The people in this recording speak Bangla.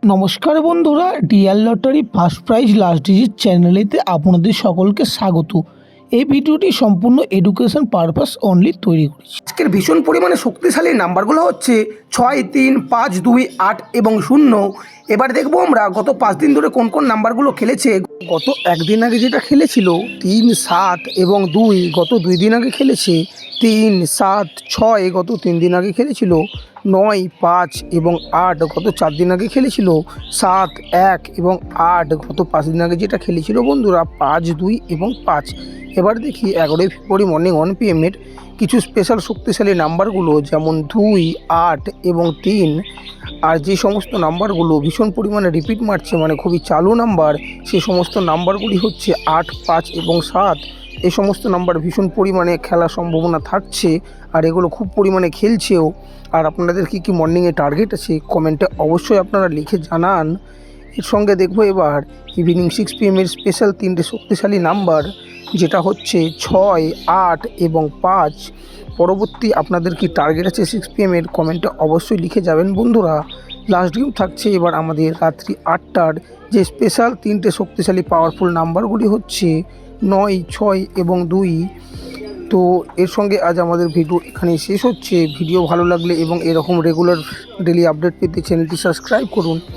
নমস্কার বন্ধুরা, dear lottery first prize last digit চ্যানেলেতে আপনাদের সকলকে স্বাগত। এই ভিডিওটি সম্পূর্ণ এডুকেশন পারপাস অনলি তৈরি করেছি। আজকের ভীষণ পরিমাণে শক্তিশালী নাম্বারগুলো হচ্ছে 6, 3, 5, 2, 8 এবং 0। এবার দেখবো আমরা গত 5 দিন ধরে কোন কোন নাম্বারগুলো খেলেছে। গত একদিন আগে যেটা খেলেছিল 3, 7 এবং 2, গত 2 দিন আগে খেলেছে 3, 7, 6, গত 3 দিন আগে খেলেছিল 9, 5 এবং 8, গত 4 দিন আগে খেলেছিল 7, 1 এবং 8, গত 5 দিন আগে যেটা খেলেছিল বন্ধুরা 5, 2 এবং 5। এবার দেখি 11 ফেব্রুয়ারি মর্নিং 1 PM এর কিছু স্পেশাল শক্তিশালী নাম্বারগুলো, যেমন 2, 8 এবং 3। আর যে সমস্ত নাম্বারগুলো ভীষণ পরিমাণে রিপিট মারছে, মানে খুবই চালু নাম্বার, সেই সমস্ত নাম্বারগুলি হচ্ছে 8, 5 এবং 7। এই সমস্ত নাম্বার ভীষণ পরিমাণে খেলার সম্ভাবনা থাকছে, আর এগুলো খুব পরিমাণে খেলছেও। আর আপনাদের কী মর্নিংয়ে টার্গেট আছে কমেন্টে অবশ্যই আপনারা লিখে জানান। এর সঙ্গে দেখবো এবার ইভিনিং 6 PM এর স্পেশাল 3টে শক্তিশালী নাম্বার, যেটা হচ্ছে 6, 8 এবং 5। পরবর্তী আপনাদের কি টার্গেট আছে 6 PM এর কমেন্টে অবশ্যই লিখে যাবেন বন্ধুরা। লাস্ট গেম থাকছে এবার আমাদের রাত্রি 8টার, যে স্পেশাল 3টে শক্তিশালী পাওয়ারফুল নাম্বারগুলি হচ্ছে 9, 6 এবং 2। তো এর সঙ্গে আজ আমাদের ভিডিও এখানেই শেষ হচ্ছে। ভিডিও ভালো লাগলে এবং এরকম রেগুলার ডেলি আপডেট পেতে চ্যানেলটি সাবস্ক্রাইব করুন।